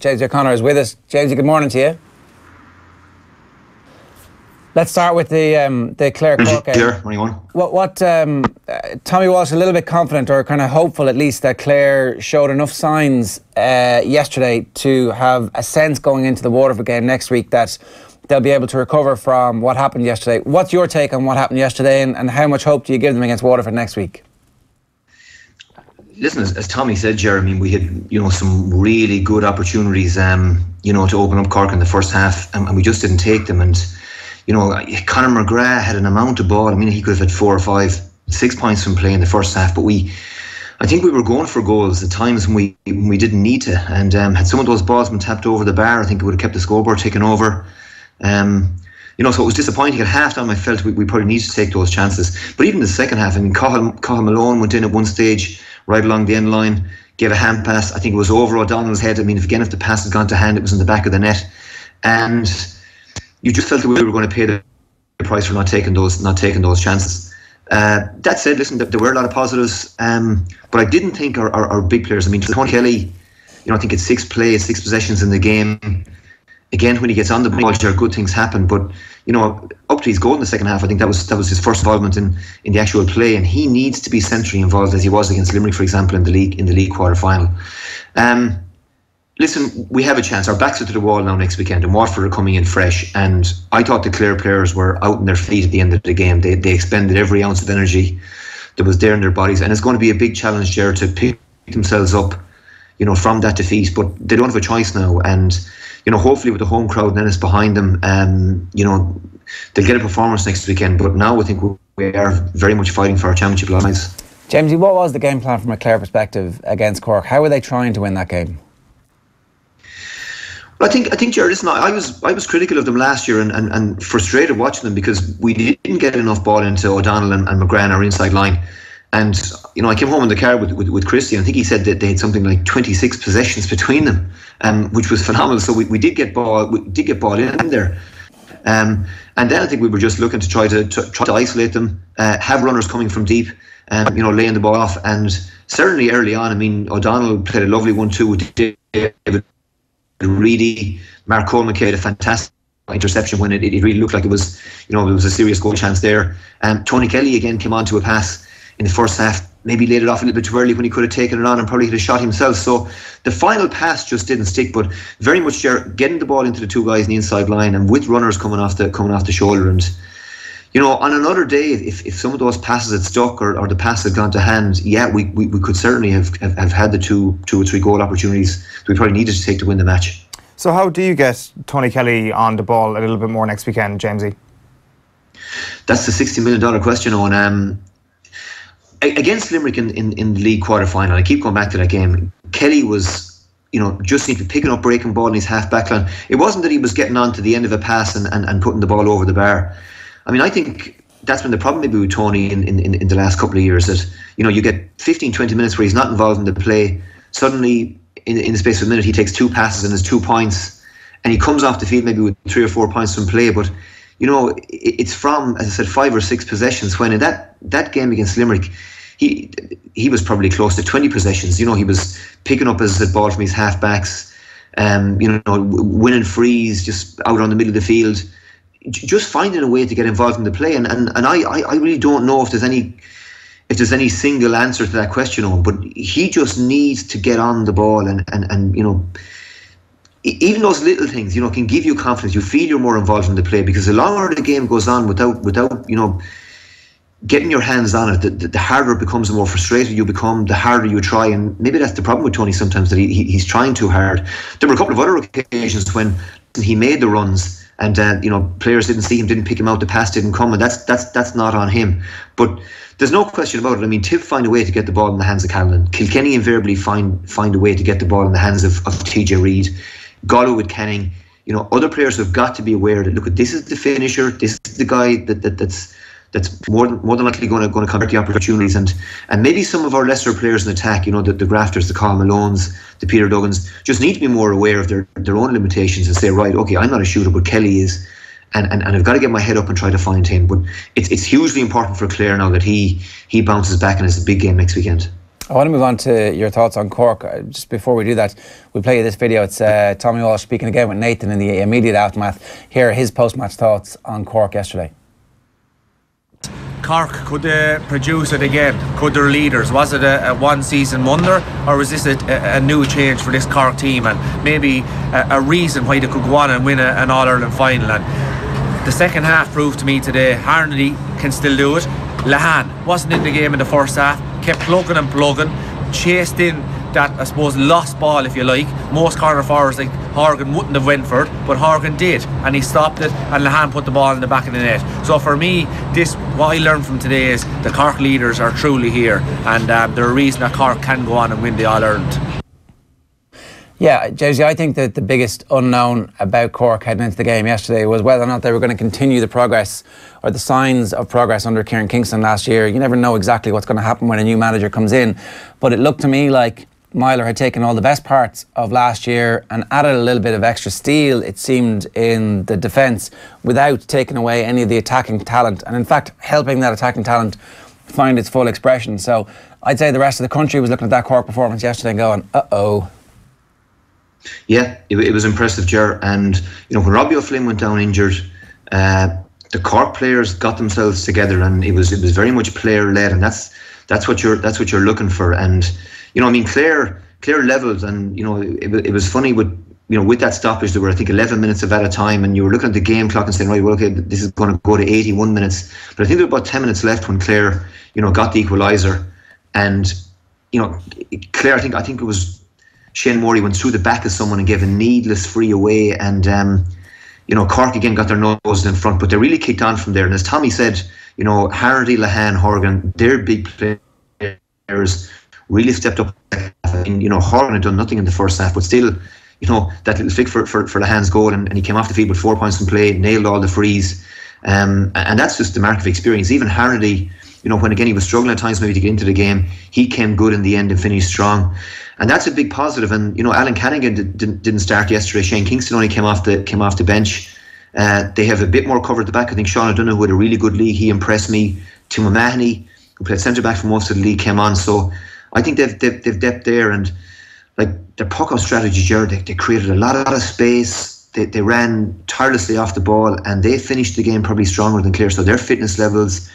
Jamesie O'Connor is with us. Jamesie, good morning to you. Let's start with the Clare Cork game. Sure, anyone. Tommy Walsh a little bit confident, or kind of hopeful at least, that Clare showed enough signs yesterday to have a sense going into the Waterford game next week that they'll be able to recover from what happened yesterday. What's your take on what happened yesterday, and how much hope do you give them against Waterford next week? Listen, as Tommy said, Jeremy, we had some really good opportunities to open up Cork in the first half, and we just didn't take them. And Conor McGrath had an amount of ball. I mean, he could have had 4 or 5, 6 points from play in the first half, but I think we were going for goals at times when we didn't need to. And had some of those balls been tapped over the bar, I think it would have kept the scoreboard ticking over. So it was disappointing. At half time I felt we probably needed to take those chances. But even the second half, I mean, Cathal Malone went in at one stage right along the end line, gave a hand pass. I think it was over O'Donnell's head. I mean, if the pass had gone to hand, it was in the back of the net. And you just felt that we were going to pay the price for not taking those chances. That said, listen, there were a lot of positives, but I didn't think our big players. I mean, Tony Kelly, I think it's 6 possessions in the game. Again, when he gets on the ball, sure, good things happen. But up to his goal in the second half, I think that was his first involvement in the actual play, and he needs to be centrally involved as he was against Limerick, for example, in the league quarter final. Listen, we have a chance. Our backs are to the wall now next weekend, and Watford are coming in fresh. And I thought the Clare players were out on their feet at the end of the game. They expended every ounce of energy that was there in their bodies, and it's going to be a big challenge there to pick themselves up, from that defeat. But they don't have a choice now, and hopefully with the home crowd then is behind them, they'll get a performance next weekend. But now I think we are very much fighting for our championship lives. Jamesie, what was the game plan from a Clare perspective against Cork? How were they trying to win that game? I think, Jared, listen, I was critical of them last year and frustrated watching them because we didn't get enough ball into O'Donnell and McGrath on our inside line. And I came home in the car with Christy, and I think he said that they had something like 26 possessions between them, which was phenomenal. So we did get ball in there. And then I think we were just looking to try to isolate them, have runners coming from deep, laying the ball off. And certainly early on, I mean, O'Donnell played a lovely 1-2 with David Reedy. Mark Coleman carried a fantastic interception when it really looked like it was a serious goal chance there. Tony Kelly again came on to a pass in the first half, maybe laid it off a little bit too early when he could have taken it on and probably hit a shot himself. So the final pass just didn't stick, but very much getting the ball into the 2 guys in the inside line and with runners coming off the shoulder. And on another day, if some of those passes had stuck or the pass had gone to hand, we could certainly have had the 2 or 3 goal opportunities that we probably needed to take to win the match. So how do you get Tony Kelly on the ball a little bit more next weekend, Jamesie? That's the $60 million question, Owen. Against Limerick in the league quarter final, I keep going back to that game. Kelly was, just seemed to be picking up breaking ball in his half back line. It wasn't that he was getting on to the end of a pass and putting the ball over the bar. I mean, I think that's been the problem maybe with Tony in the last couple of years, that you get 15-20 minutes where he's not involved in the play. Suddenly, in the space of a minute, he takes 2 passes and has 2 points, and he comes off the field maybe with 3 or 4 points from play. But it's from, as I said, 5 or 6 possessions. When in that game against Limerick, he was probably close to 20 possessions. He was picking up, as I said, ball from his half backs, winning frees just out on the middle of the field, just finding a way to get involved in the play. And I really don't know if there's any single answer to that question, Owen, but he just needs to get on the ball and even those little things, can give you confidence. You feel you're more involved in the play, because the longer the game goes on without getting your hands on it, the harder it becomes, the more frustrated you become, the harder you try. And maybe that's the problem with Tony sometimes, that he's trying too hard. There were a couple of other occasions when he made the runs and players didn't see him, didn't pick him out, the pass didn't come, and that's not on him. But there's no question about it. I mean, Tip find a way to get the ball in the hands of Callan. Kilkenny invariably find a way to get the ball in the hands of TJ Reid. Galway with Canning. Other players have got to be aware that, look, this is the finisher, this is the guy that's more than likely going to convert the opportunities, and maybe some of our lesser players in attack, the grafters, the Carl Malones, the Peter Duggans, just need to be more aware of their own limitations and say, right, okay, I'm not a shooter, but Kelly is, and I've got to get my head up and try to find him. But it's hugely important for Clare now that he bounces back and it's a big game next weekend. I want to move on to your thoughts on Cork. Just before we do that, we'll play you this video. It's Tommy Walsh speaking again with Nathan in the immediate aftermath. Here are his post-match thoughts on Cork yesterday. Cork, could they produce it again? Could their leaders? Was it a one-season wonder, or was this a new change for this Cork team, and maybe a reason why they could go on and win an All-Ireland final? And the second half proved to me today, Harnedy can still do it. Lehane wasn't in the game in the first half, kept plugging and plugging, chased in that, I suppose, lost ball, if you like. Most corner forwards like Horgan wouldn't have went for it, but Horgan did, and he stopped it, and Lehane put the ball in the back of the net. So for me, what I learned from today is the Cork leaders are truly here, and they're a reason that Cork can go on and win the All-Ireland. Yeah, Jamesie, I think that the biggest unknown about Cork heading into the game yesterday was whether or not they were going to continue the progress or the signs of progress under Kieran Kingston last year. You never know exactly what's going to happen when a new manager comes in, but it looked to me like Myler had taken all the best parts of last year and added a little bit of extra steel, it seemed, in the defence without taking away any of the attacking talent, and in fact helping that attacking talent find its full expression. So I'd say the rest of the country was looking at that Cork performance yesterday and going, uh-oh. Yeah, it was impressive, Ger. And when Robbie O'Flynn went down injured, the Cork players got themselves together, and it was very much player led, and that's what you're looking for. And Clare levelled, and it was funny with that stoppage. There were, I think, 11 minutes of added time, and you were looking at the game clock and saying, right, well, okay, this is going to go to 81 minutes. But I think there were about 10 minutes left when Clare, got the equaliser, and Clare, I think it was Shane Morey went through the back of someone and gave a needless free away, and Cork again got their nose in front, but they really kicked on from there. And as Tommy said, Harnedy, Lehane, Horgan, they're big players, really stepped up. And Horgan had done nothing in the first half, but still, that little flick for Lehane's goal, and he came off the field with 4 points in play, nailed all the frees, and that's just the mark of experience. Even Harnedy, when again he was struggling at times maybe to get into the game, he came good in the end and finished strong. And that's a big positive. And Alan Canagan didn't start yesterday. Shane Kingston only came off the bench. They have a bit more cover at the back. I think Sean O'Donoghue had a really good league. He impressed me. Tim O'Mahony, who played centre back for most of the league, came on. So I think they've depth there. And like their puck-out strategy, Jared, they created a lot of space. They ran tirelessly off the ball, and they finished the game probably stronger than Clare. So their fitness levels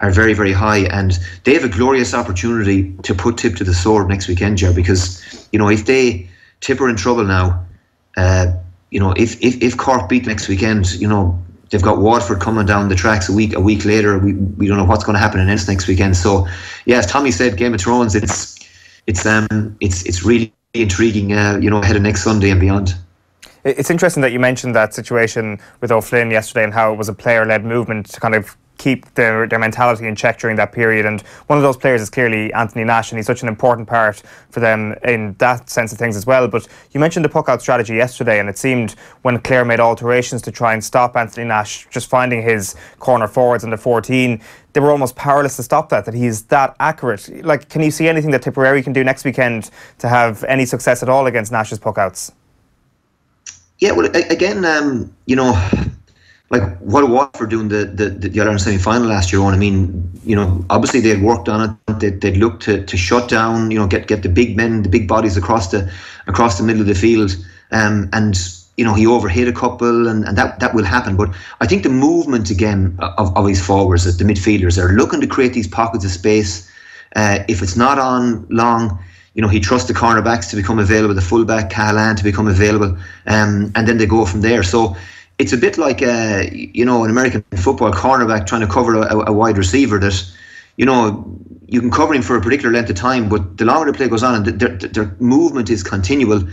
are very, very high, and they have a glorious opportunity to put Tip to the sword next weekend, Ger, because if Tip are in trouble now, if Cork beat next weekend, they've got Waterford coming down the tracks a week later. We don't know what's going to happen in Ennis next weekend. So yeah, as Tommy said, Game of Thrones, it's really intriguing, ahead of next Sunday and beyond. It's interesting that you mentioned that situation with O'Flynn yesterday and how it was a player-led movement to kind of keep their mentality in check during that period. And one of those players is clearly Anthony Nash, and he's such an important part for them in that sense of things as well. But you mentioned the puck-out strategy yesterday, and it seemed when Clare made alterations to try and stop Anthony Nash just finding his corner forwards under 14, they were almost powerless to stop that he's that accurate. Like, can you see anything that Tipperary can do next weekend to have any success at all against Nash's puck-outs? Yeah, well, again, like what Waterford doing the All-Ireland semi-final last year on. I mean, obviously they had worked on it. They'd looked to shut down, get the big men, the big bodies across the middle of the field, and he overhit a couple, and that will happen. But I think the movement again of his forwards, the midfielders, are looking to create these pockets of space. If it's not on long, he trusts the cornerbacks to become available, the fullback Cahalane to become available, and then they go from there. So it's a bit like an American football cornerback trying to cover a wide receiver that, you can cover him for a particular length of time, but the longer the play goes on and their movement is continual,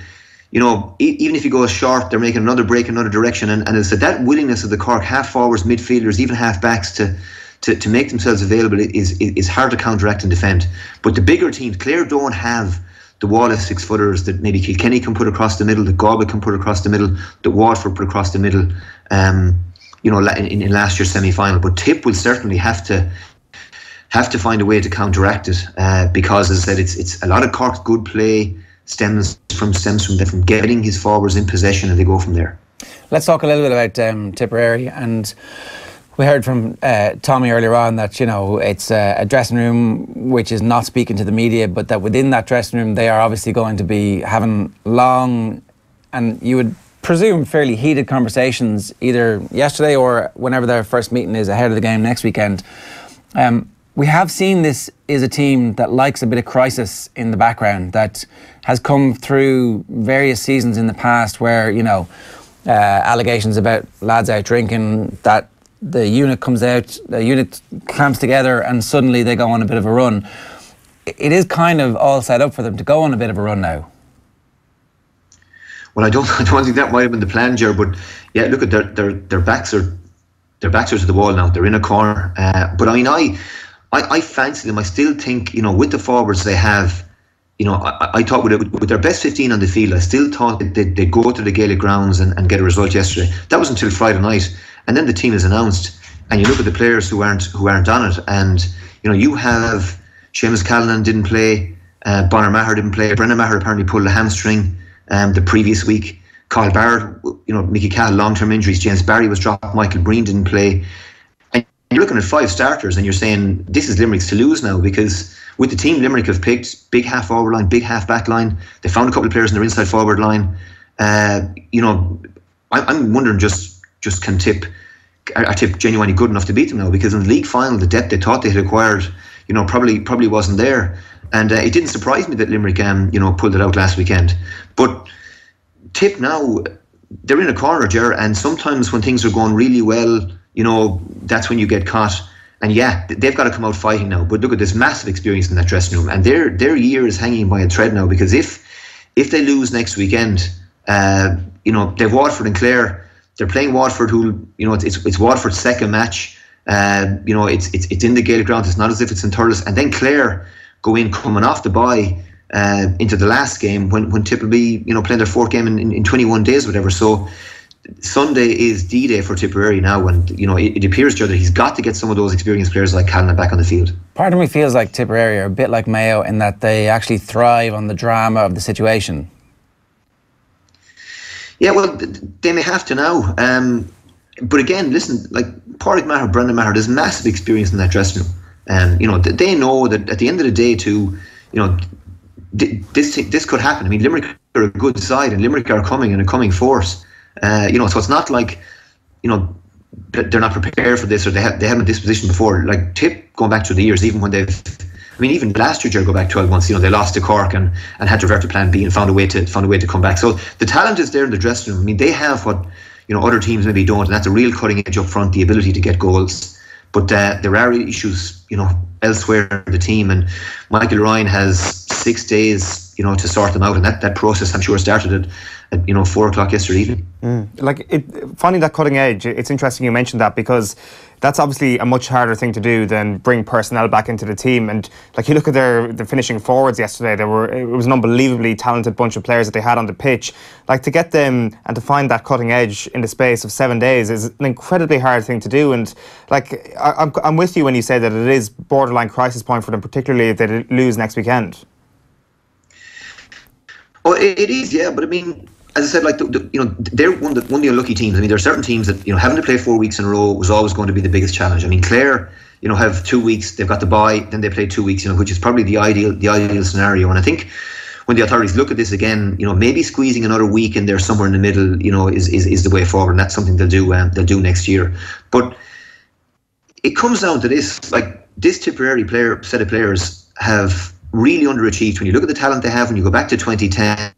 even if he goes short, they're making another break in another direction. And as I said, that willingness of the Cork half forwards, midfielders, even half backs to make themselves available is hard to counteract and defend. But the bigger teams, Clare don't have the wall of 6-footers that maybe Kilkenny can put across the middle, that Galway can put across the middle, that Waterford put across the middle, in last year's semi-final. But Tip will certainly have to find a way to counteract it, because, as I said, it's a lot of Cork's good play stems from getting his forwards in possession, and they go from there. Let's talk a little bit about Tipperary, and We heard from Tommy earlier on that, you know, it's a dressing room which is not speaking to the media, but that within that dressing room they are obviously going to be having long, and you would presume fairly heated conversations either yesterday or whenever their first meeting is ahead of the game next weekend. We have seen this is a team that likes a bit of crisis in the background, that has come through various seasons in the past where, you know, allegations about lads out drinking, that the unit comes out, the unit clamps together and suddenly they go on a bit of a run. It is kind of all set up for them to go on a bit of a run now. Well, I don't think that might have been the plan, Ger, but yeah, look at their backs are to the wall now. They're in a corner. But I mean, I fancy them. I still think, you know, with the forwards they have, you know, I thought with their best 15 on the field, I still thought that they'd go to the Gaelic grounds and get a result yesterday. That was until Friday night, and then the team is announced, and you look at the players who aren't on it, and you know, you have Seamus Callanan didn't play, Bonner Maher didn't play, Brendan Maher apparently pulled a hamstring the previous week. Carl Barrett, you know, Mickey Cahill, long-term injuries. James Barry was dropped. Michael Breen didn't play. And you're looking at 5 starters and you're saying this is Limerick's to lose now, because with the team Limerick have picked, big half forward line, big half back line, they found a couple of players in their inside forward line. You know, I'm wondering just can Tip genuinely good enough to beat them now? Because in the league final, the depth they thought they had acquired, you know, probably wasn't there. And it didn't surprise me that Limerick, you know, pulled it out last weekend. But Tip now, they're in a corner, Ger, and sometimes when things are going really well, you know, that's when you get caught. And yeah, they've got to come out fighting now. But look at this massive experience in that dressing room, and their year is hanging by a thread now, because if they lose next weekend, you know, they've Waterford and Clare. They're playing Waterford, who, you know, it's Waterford's second match. You know, it's in the Gaelic ground. It's not as if it's in Thurles. And then Clare go in coming off the bye into the last game when Tip will be, you know, playing their 4th game in 21 days, whatever. So Sunday is D-Day for Tipperary now, and you know, it appears, Joe, that he's got to get some of those experienced players like Callanan back on the field. Part of me feels like Tipperary are a bit like Mayo in that they actually thrive on the drama of the situation. Yeah, well, they may have to now. But again, listen, like Pádraig Maher, Brendan Maher, there's massive experience in that dressing room. And you know, they know that at the end of the day, too, you know, this could happen. I mean, Limerick are a good side, and Limerick are coming and a coming force. You know, so it's not like, you know, they're not prepared for this, or they haven't this position before. Like Tip, going back through the years, even when they've, I mean, even last year, go back 12 months, you know, they lost to Cork and had to revert to plan B and found a way to come back. So the talent is there in the dressing room. I mean, they have what, you know, other teams maybe don't, and that's a real cutting edge up front, the ability to get goals. But there are issues, you know, elsewhere in the team, and Michael Ryan has 6 days, you know, to sort them out, and that process, I'm sure, started at you know, 4:00 yesterday evening. Like finding that cutting edge, it's interesting you mentioned that, because that's obviously a much harder thing to do than bring personnel back into the team. And like, you look at the finishing forwards yesterday, it was an unbelievably talented bunch of players that they had on the pitch. Like, to get them and to find that cutting edge in the space of 7 days is an incredibly hard thing to do. And like, I'm with you when you say that it is borderline crisis point for them, particularly if they lose next weekend. Oh, it is, yeah. But I mean, as I said, like you know, they're one of the unlucky teams. I mean, there are certain teams that, you know, having to play 4 weeks in a row was always going to be the biggest challenge. I mean, Clare, you know, have 2 weeks. They've got the bye, then they play 2 weeks. You know, which is probably the ideal scenario. And I think when the authorities look at this again, you know, maybe squeezing another week in there somewhere in the middle, you know, is the way forward, and that's something they'll do next year. But it comes down to this: like, this Tipperary set of players have really underachieved. When you look at the talent they have, when you go back to 2010.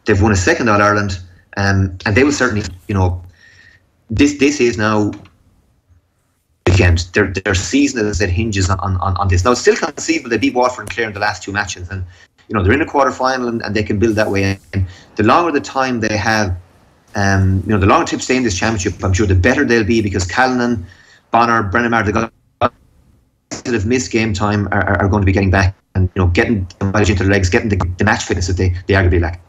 They've won a second All-Ireland, and they will certainly, you know, this is now weekend. Their season, as I said, hinges on this. Now, it's still conceivable they beat Waterford and Clare in the last 2 matches, and you know, they're in a quarter-final, and they can build that way. And the longer the time they have, you know, the longer Tip stay in this championship, I'm sure the better they'll be, because Callanan, Bonner, Brendan Maher, the guys that have missed game time are going to be getting back, and you know, getting the mileage into their legs, getting the match fitness that they arguably lack.